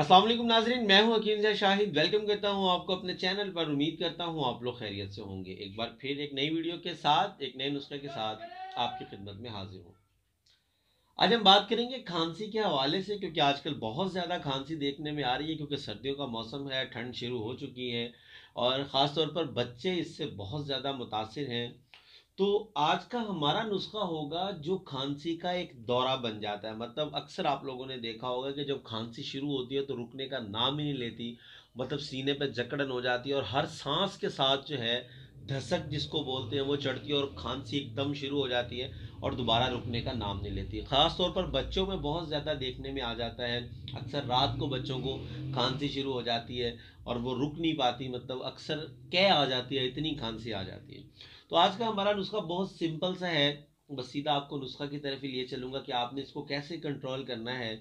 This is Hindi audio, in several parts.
अस्सलाम वालेकुम नाजरीन, मैं हूं हकीम ज़ैद शाहिद। वेलकम करता हूं आपको अपने चैनल पर। उम्मीद करता हूं आप लोग खैरियत से होंगे। एक बार फिर एक नई वीडियो के साथ, एक नए नुस्खे के साथ आपकी खिदमत में हाजिर हूं। आज हम बात करेंगे खांसी के हवाले से, क्योंकि आजकल बहुत ज़्यादा खांसी देखने में आ रही है, क्योंकि सर्दियों का मौसम है, ठंड शुरू हो चुकी है और ख़ास तौर पर बच्चे इससे बहुत ज़्यादा मुतासिर हैं। तो आज का हमारा नुस्खा होगा जो खांसी का एक दौरा बन जाता है। मतलब अक्सर आप लोगों ने देखा होगा कि जब खांसी शुरू होती है तो रुकने का नाम ही नहीं लेती। मतलब सीने पे जकड़न हो जाती है और हर सांस के साथ जो है धसक जिसको बोलते हैं वो चढ़ती है और खांसी एकदम शुरू हो जाती है और दोबारा रुकने का नाम नहीं लेती है। ख़ास तौर पर बच्चों में बहुत ज़्यादा देखने में आ जाता है। अक्सर रात को बच्चों को खांसी शुरू हो जाती है और वो रुक नहीं पाती। मतलब अक्सर कै आ जाती है, इतनी खांसी आ जाती है। तो आज का हमारा नुस्खा बहुत सिंपल सा है। बस सीधा आपको नुस्खा की तरफ ही लिए चलूंगा कि आपने इसको कैसे कंट्रोल करना है।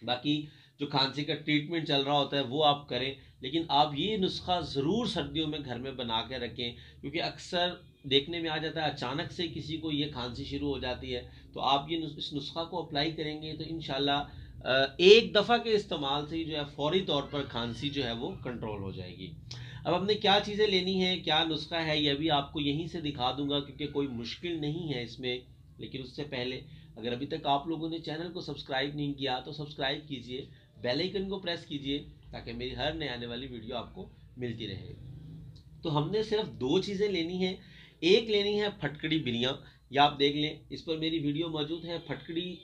बाकी जो खांसी का ट्रीटमेंट चल रहा होता है वो आप करें, लेकिन आप ये नुस्खा ज़रूर सर्दियों में घर में बना के रखें, क्योंकि अक्सर देखने में आ जाता है अचानक से किसी को ये खांसी शुरू हो जाती है। तो आप ये इस नुस्खा को अप्लाई करेंगे तो इंशाल्लाह एक दफ़ा के इस्तेमाल से ही जो है फौरी तौर पर खांसी जो है वो कंट्रोल हो जाएगी। अब हमने क्या चीज़ें लेनी है, क्या नुस्खा है, यह भी आपको यहीं से दिखा दूंगा, क्योंकि कोई मुश्किल नहीं है इसमें। लेकिन उससे पहले अगर अभी तक आप लोगों ने चैनल को सब्सक्राइब नहीं किया तो सब्सक्राइब कीजिए, बेल आइकन को प्रेस कीजिए ताकि मेरी हर नए आने वाली वीडियो आपको मिलती रहे। तो हमने सिर्फ दो चीज़ें लेनी है। एक लेनी है फटकड़ी बिरियाँ, या आप देख लें इस पर मेरी वीडियो मौजूद है। फटकड़ी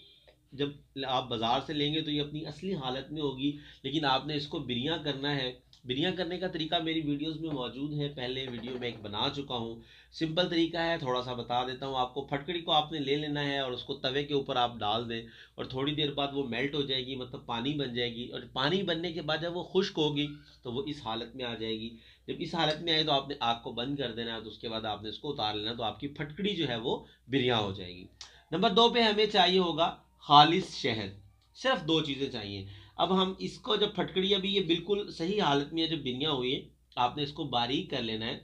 जब आप बाज़ार से लेंगे तो ये अपनी असली हालत में होगी, लेकिन आपने इसको बिरियाँ करना है। बिरियाँ करने का तरीका मेरी वीडियोस में मौजूद है, पहले वीडियो में एक बना चुका हूँ। सिंपल तरीका है, थोड़ा सा बता देता हूँ आपको। फटकड़ी को आपने ले लेना है और उसको तवे के ऊपर आप डाल दें और थोड़ी देर बाद वो मेल्ट हो जाएगी, मतलब पानी बन जाएगी। और पानी बनने के बाद जब वो खुश्क होगी तो वो इस हालत में आ जाएगी। जब इस हालत में आए तो आपने आग को बंद कर देना है। तो उसके बाद आपने इसको उतार लेना, तो आपकी फटकड़ी जो है वो बिरियाँ हो जाएगी। नंबर दो पे हमें चाहिए होगा खालिस शहद। सिर्फ दो चीज़ें चाहिए। अब हम इसको, जब फटकड़ी अभी ये बिल्कुल सही हालत में है, जब बिरियाँ हुई है, आपने इसको बारीक कर लेना है।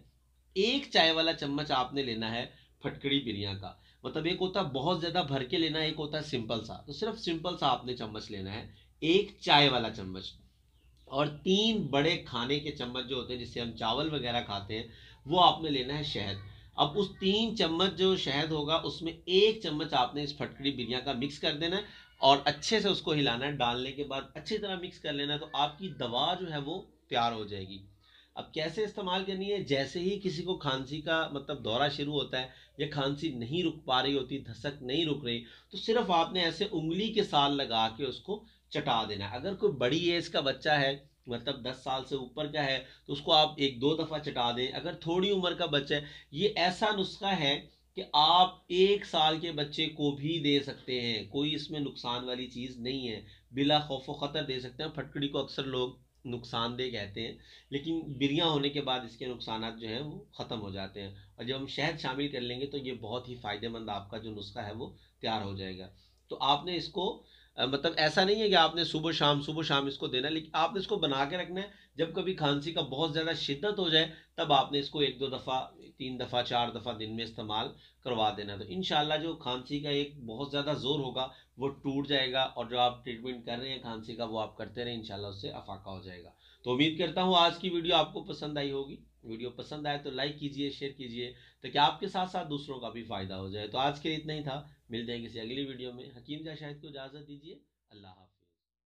एक चाय वाला चम्मच आपने लेना है फटकड़ी बिरियाँ का। मतलब एक होता है बहुत ज़्यादा भर के लेना है, एक होता है सिंपल सा। तो सिर्फ सिंपल सा आपने चम्मच लेना है, एक चाय वाला चम्मच। और तीन बड़े खाने के चम्मच जो होते हैं जिससे हम चावल वगैरह खाते हैं, वो आपने लेना है शहद। अब उस तीन चम्मच जो शहद होगा उसमें एक चम्मच आपने इस फटकड़ी बिरियाँ का मिक्स कर देना है और अच्छे से उसको हिलाना है। डालने के बाद अच्छी तरह मिक्स कर लेना है, तो आपकी दवा जो है वो तैयार हो जाएगी। अब कैसे इस्तेमाल करनी है, जैसे ही किसी को खांसी का मतलब दौरा शुरू होता है या खांसी नहीं रुक पा रही होती, धसक नहीं रुक रही, तो सिर्फ आपने ऐसे उंगली के साथ लगा के उसको चटा देना है। अगर कोई बड़ी एज का बच्चा है, मतलब 10 साल से ऊपर का है, तो उसको आप एक दो दफ़ा चटा दें। अगर थोड़ी उम्र का बच्चा है, ये ऐसा नुस्खा है कि आप 1 साल के बच्चे को भी दे सकते हैं, कोई इसमें नुकसान वाली चीज़ नहीं है। बिला खौफ खतर दे सकते हैं। फटकड़ी को अक्सर लोग नुकसानदेह कहते हैं, लेकिन बिरियाँ होने के बाद इसके नुकसान जो हैं वो ख़त्म हो जाते हैं। और जब हम शहद शामिल कर लेंगे तो ये बहुत ही फ़ायदेमंद आपका जो नुस्खा है वो तैयार हो जाएगा। तो आपने इसको मतलब ऐसा नहीं है कि आपने सुबह शाम इसको देना है, लेकिन आपने इसको बना के रखना है। जब कभी खांसी का बहुत ज़्यादा शिद्दत हो जाए तब आपने इसको एक दो दफ़ा, तीन दफ़ा, चार दफ़ा दिन में इस्तेमाल करवा देना। तो इंशाल्लाह जो खांसी का एक बहुत ज़्यादा ज़ोर होगा वो टूट जाएगा और जो आप ट्रीटमेंट कर रहे हैं खांसी का वो आप करते रहें, इंशाल्लाह उससे अफाका हो जाएगा। तो उम्मीद करता हूँ आज की वीडियो आपको पसंद आई होगी। वीडियो पसंद आए तो लाइक कीजिए, शेयर कीजिए, ताकि आपके साथ साथ दूसरों का भी फ़ायदा हो जाए। तो आज के लिए इतना ही था। मिलते हैं किसी अगली वीडियो में। हकीम शाहिद को इजाज़त दीजिए। अल्लाह हाफ़िज़।